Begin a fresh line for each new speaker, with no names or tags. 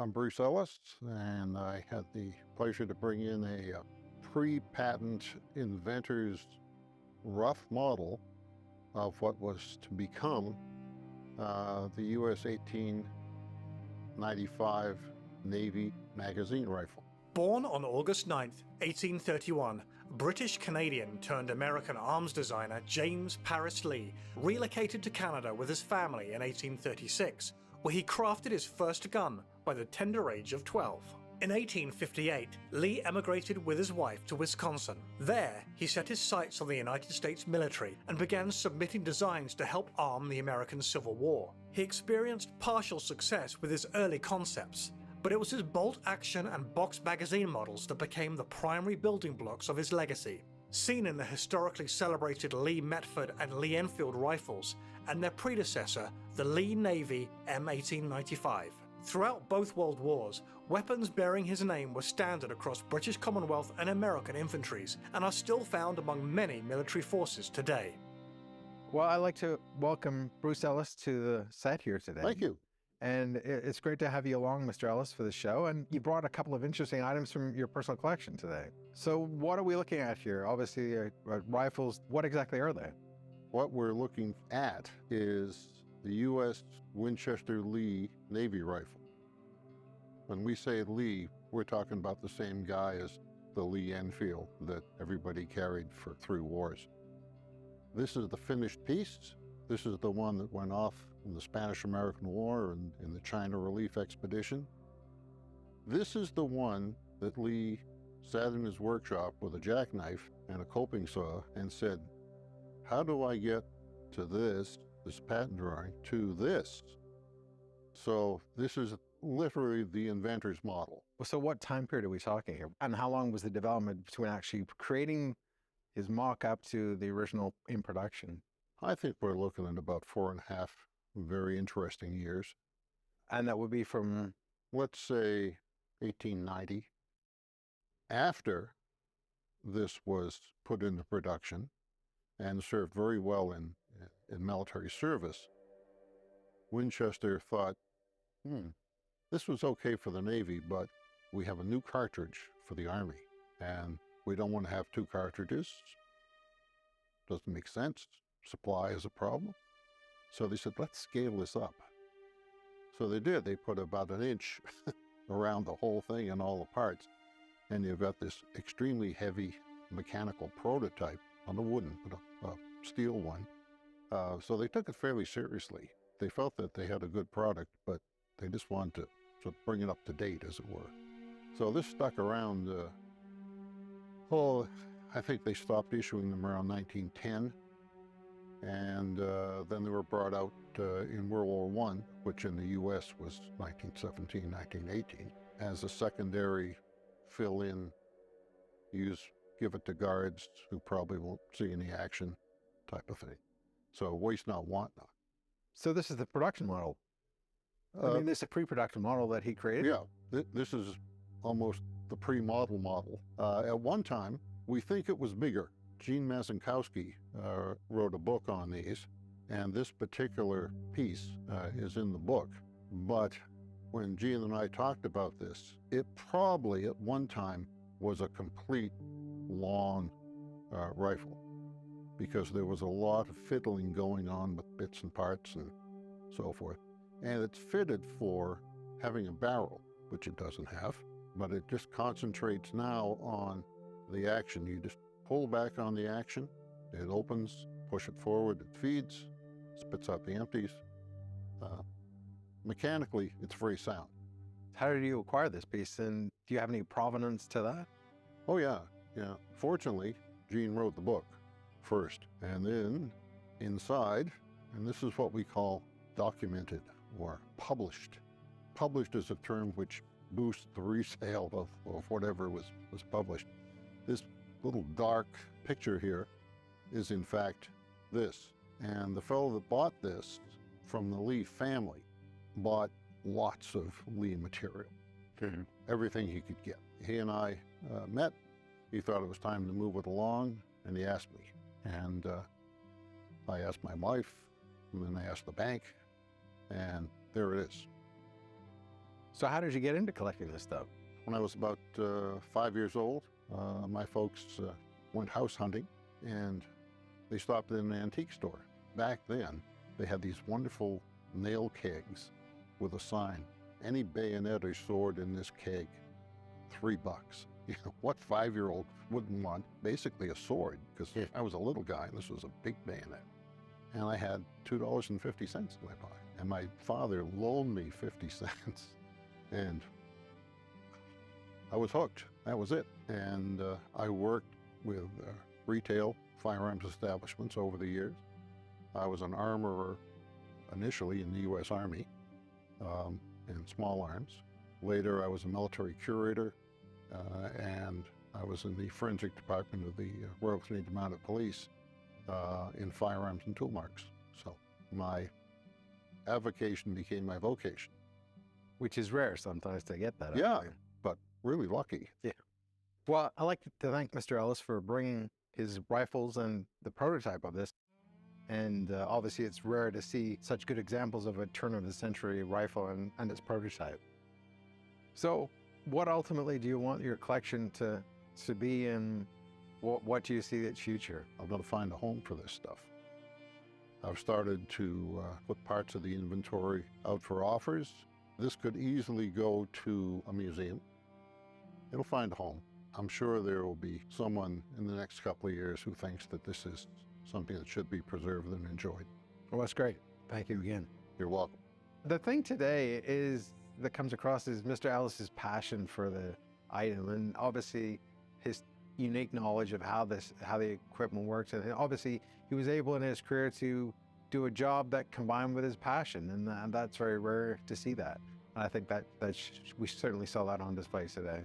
I'm Bruce Ellis, and I had the pleasure to bring in a pre-patent inventor's rough model of what was to become the US 1895 Navy magazine rifle.
Born on August 9, 1831, British-Canadian turned American arms designer James Paris Lee relocated to Canada with his family in 1836, where he crafted his first gun by the tender age of 12. In 1858, Lee emigrated with his wife to Wisconsin. There, he set his sights on the United States military and began submitting designs to help arm the American Civil War. He experienced partial success with his early concepts, but it was his bolt-action and box magazine models that became the primary building blocks of his legacy. Seen in the historically celebrated Lee Metford and Lee Enfield rifles, and their predecessor, the Lee Navy M1895. Throughout both World Wars, weapons bearing his name were standard across British Commonwealth and American infantries, and are still found among many military forces today.
Well, I'd like to welcome Bruce Ellis to the set here today.
Thank you.
And it's great to have you along, Mr. Ellis, for the show. And you brought a couple of interesting items from your personal collection today. So what are we looking at here? Obviously, rifles. What exactly are they?
What we're looking at is the US Winchester Lee Navy Rifle. When we say Lee, we're talking about the same guy as the Lee Enfield that everybody carried for 3 wars. This is the finished piece. This is the one that went off in the Spanish-American War and in the China Relief Expedition. This is the one that Lee sat in his workshop with a jackknife and a coping saw and said, how do I get to this patent drawing, to this? So this is literally the inventor's model.
So what time period are we talking here? And how long was the development between actually creating his mock-up to the original in production?
I think we're looking at about 4.5 very interesting years.
And that would be from,
let's say, 1890. After this was put into production and served very well in military service, Winchester thought, this was okay for the Navy, but we have a new cartridge for the Army, and we don't want to have 2 cartridges. Doesn't make sense. Supply is a problem. So they said, let's scale this up. So they did. They put about 1 inch around the whole thing and all the parts. And you've got this extremely heavy mechanical prototype on a wooden, but a steel one. So they took it fairly seriously. They felt that they had a good product, but they just wanted to sort of bring it up to date, as it were. So this stuck around, I think they stopped issuing them around 1910. And then they were brought out in World War I, which in the US was 1917, 1918, as a secondary fill-in, give it to guards who probably won't see any action type of thing. So waste not, want not.
so this is the production model. I mean, this is a pre-production model that he created?
Yeah, this is almost the pre-model model. At one time, we think it was bigger. Gene Mazankowski wrote a book on these, and this particular piece is in the book. But when Gene and I talked about this, it probably at one time was a complete long rifle, because there was a lot of fiddling going on with bits and parts and so forth. And it's fitted for having a barrel, which it doesn't have, but it just concentrates now on the action. You just pull back on the action, it opens, push it forward, it feeds, spits out the empties. Mechanically, it's very sound.
How did you acquire this piece, and do you have any provenance to that?
Oh yeah. Fortunately, Gene wrote the book first, and then inside, and this is what we call documented or published. Published is a term which boosts the resale of whatever was published. This little dark picture here is in fact this. And the fellow that bought this from the Lee family bought lots of Lee material, everything he could get. He and I met. He thought it was time to move it along, and he asked me. And I asked my wife, and then I asked the bank, and there it is.
So how did you get into collecting this stuff?
When I was about 5 years old, my folks went house hunting, and they stopped in an antique store. Back then, they had these wonderful nail kegs with a sign, any bayonet or sword in this keg, $3. You know, what 5-year-old wouldn't want basically a sword? Because I was a little guy and this was a big bayonet. And I had $2.50 in my pocket. And my father loaned me 50 cents. And I was hooked. That was it. And I worked with retail firearms establishments over the years. I was an armorer initially in the U.S. Army in small arms. Later, I was a military curator, and I was in the forensic department of the Royal Canadian Mounted Police in firearms and tool marks. So my avocation became my vocation.
Which is rare sometimes to get that.
Yeah,
actually.
but really lucky.
Yeah. Well, I'd like to thank Mr. Ellis for bringing his rifles and the prototype of this. And obviously it's rare to see such good examples of a turn-of-the-century rifle and its prototype. So what ultimately do you want your collection to be, and what do you see its future?
I've got to find a home for this stuff. I've started to put parts of the inventory out for offers. This could easily go to a museum. It'll find a home. I'm sure there will be someone in the next couple of years who thinks that this is something that should be preserved and enjoyed.
Well, that's great. Thank you again.
You're welcome.
The thing today that comes across is Mr. Ellis's passion for the item, and obviously his unique knowledge of how the equipment works. And obviously he was able in his career to do a job that combined with his passion, and that's very rare to see that. And I think that we certainly saw that on display today.